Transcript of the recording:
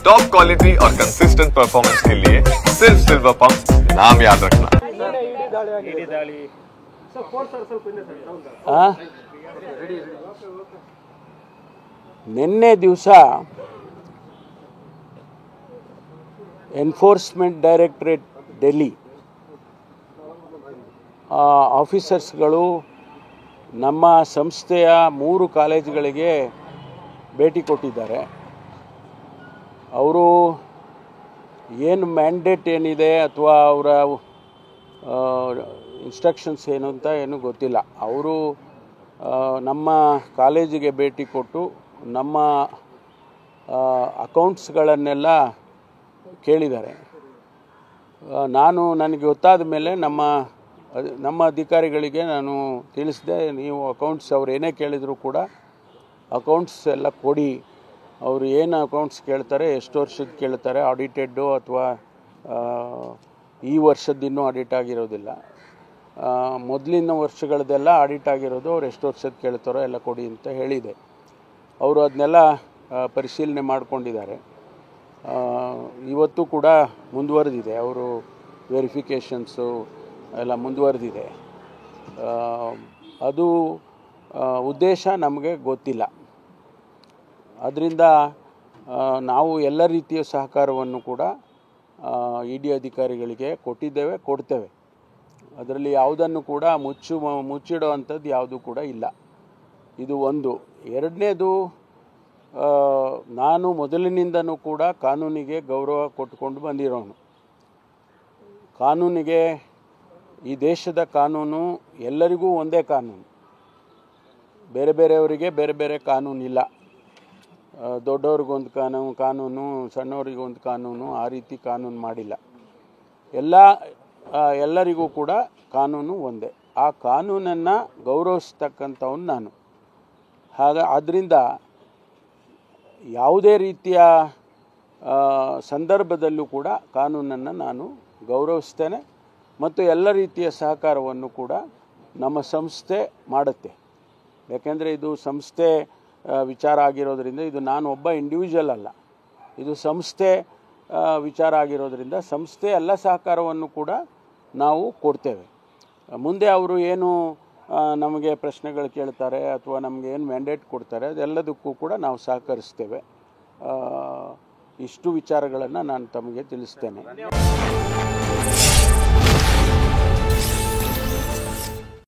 Top quality और consistent performance के लिए सिर्फ सिल्वर पंप नाम याद रखना। ನಿನ್ನೆ ದಿವಸ ಎನ್ಫೋರ್ಸ್ಮೆಂಟ್ ಡೈರೆಕ್ಟರೇಟ್ ಡೆಲ್ಲಿ ಆಫೀಸರ್ಸ್ಗಳು ನಮ್ಮ ಸಂಸ್ಥೆಯ 3 ಕಾಲೇಜುಗಳಿಗೆ ಭೇಟಿ ಕೊಟ್ಟಿದ್ದಾರೆ. ಅವರು ಏನು ಮ್ಯಾಂಡೇಟ್ ಏನಿದೆ ಅಥವಾ ಅವರ ಇನ್ಸ್ಟ್ರಕ್ಷನ್ಸ್ ಏನು ಅಂತ ಏನೂ ಗೊತ್ತಿಲ್ಲ. ಅವರು ನಮ್ಮ ಕಾಲೇಜಿಗೆ ಭೇಟಿ ಕೊಟ್ಟು ನಮ್ಮ ಅಕೌಂಟ್ಸ್ಗಳನ್ನೆಲ್ಲ ಕೇಳಿದ್ದಾರೆ. ನನಗೆ ಗೊತ್ತಾದ ಮೇಲೆ ನಮ್ಮ ಅಧಿಕಾರಿಗಳಿಗೆ ನಾನು ತಿಳಿಸಿದೆ, ನೀವು ಅಕೌಂಟ್ಸ್ ಅವ್ರು ಏನೇ ಕೇಳಿದರೂ ಕೂಡ ಅಕೌಂಟ್ಸ್ ಎಲ್ಲ ಕೊಡಿ. ಅವರು ಏನು ಅಕೌಂಟ್ಸ್ ಕೇಳ್ತಾರೆ, ಎಷ್ಟು ವರ್ಷದ ಕೇಳ್ತಾರೆ, ಆಡಿಟೆಡ್ಡು ಅಥವಾ ಈ ವರ್ಷದ್ದಿನ್ನೂ ಆಡಿಟ್ ಆಗಿರೋದಿಲ್ಲ, ಮೊದಲಿನ ವರ್ಷಗಳದ್ದೆಲ್ಲ ಆಡಿಟ್ ಆಗಿರೋದು, ಅವ್ರು ಎಷ್ಟು ವರ್ಷದ ಕೇಳ್ತಾರೋ ಎಲ್ಲ ಕೊಡಿ ಅಂತ ಹೇಳಿದೆ. ಅವರು ಅದನ್ನೆಲ್ಲ ಪರಿಶೀಲನೆ ಮಾಡಿಕೊಂಡಿದ್ದಾರೆ. ಇವತ್ತು ಕೂಡ ಮುಂದುವರೆದಿದೆ, ಅವರು ವೆರಿಫಿಕೇಷನ್ಸು ಎಲ್ಲ ಮುಂದುವರೆದಿದೆ. ಅದು ಉದ್ದೇಶ ನಮಗೆ ಗೊತ್ತಿಲ್ಲ. ಅದರಿಂದ ನಾವು ಎಲ್ಲ ರೀತಿಯ ಸಹಕಾರವನ್ನು ಕೂಡ ಇ.ಡಿ. ಅಧಿಕಾರಿಗಳಿಗೆ ಕೊಟ್ಟಿದ್ದೇವೆ, ಕೊಡ್ತೇವೆ. ಅದರಲ್ಲಿ ಯಾವುದನ್ನು ಕೂಡ ಮುಚ್ಚಿಡೋ ಅಂಥದ್ದು ಯಾವುದೂ ಕೂಡ ಇಲ್ಲ. ಇದು ಒಂದು. ಎರಡನೇದು, ನಾನು ಮೊದಲಿನಿಂದನೂ ಕೂಡ ಕಾನೂನಿಗೆ ಗೌರವ ಕೊಟ್ಟುಕೊಂಡು ಬಂದಿರೋನು. ಕಾನೂನಿಗೆ, ಈ ದೇಶದ ಕಾನೂನು ಎಲ್ಲರಿಗೂ ಒಂದೇ ಕಾನೂನು, ಬೇರೆ ಬೇರೆಯವರಿಗೆ ಬೇರೆ ಬೇರೆ ಕಾನೂನಿಲ್ಲ. ದೊಡ್ಡವ್ರಿಗೊಂದು ಕಾನೂನು, ಸಣ್ಣವರಿಗೊಂದು ಕಾನೂನು, ಆ ರೀತಿ ಕಾನೂನು ಮಾಡಿಲ್ಲ. ಎಲ್ಲರಿಗೂ ಕೂಡ ಕಾನೂನು ಒಂದೇ. ಆ ಕಾನೂನನ್ನು ಗೌರವಿಸ್ತಕ್ಕಂಥವನು ನಾನು. ಆದ್ದರಿಂದ ಯಾವುದೇ ರೀತಿಯ ಸಂದರ್ಭದಲ್ಲೂ ಕೂಡ ಕಾನೂನನ್ನು ನಾನು ಗೌರವಿಸ್ತೇನೆ ಮತ್ತು ಎಲ್ಲ ರೀತಿಯ ಸಹಕಾರವನ್ನು ಕೂಡ ನಮ್ಮ ಸಂಸ್ಥೆ ಮಾಡುತ್ತೆ. ಯಾಕೆಂದರೆ ಇದು ಸಂಸ್ಥೆ ವಿಚಾರ ಆಗಿರೋದ್ರಿಂದ, ಇದು ನಾನು ಒಬ್ಬ ಇಂಡಿವಿಜುವಲ್ ಅಲ್ಲ, ಇದು ಸಂಸ್ಥೆ ವಿಚಾರ ಆಗಿರೋದ್ರಿಂದ ಸಂಸ್ಥೆ ಎಲ್ಲ ಸಹಕಾರವನ್ನು ಕೂಡ ನಾವು ಕೊಡ್ತೇವೆ. ಮುಂದೆ ಅವರು ಏನು ನಮಗೆ ಪ್ರಶ್ನೆಗಳು ಕೇಳ್ತಾರೆ ಅಥವಾ ನಮಗೆ ಏನು ಮ್ಯಾಂಡೇಟ್ ಕೊಡ್ತಾರೆ ಅದೆಲ್ಲದಕ್ಕೂ ಕೂಡ ನಾವು ಸಹಕರಿಸ್ತೇವೆ. ಇಷ್ಟು ವಿಚಾರಗಳನ್ನು ನಾನು ತಮಗೆ ತಿಳಿಸ್ತೇನೆ.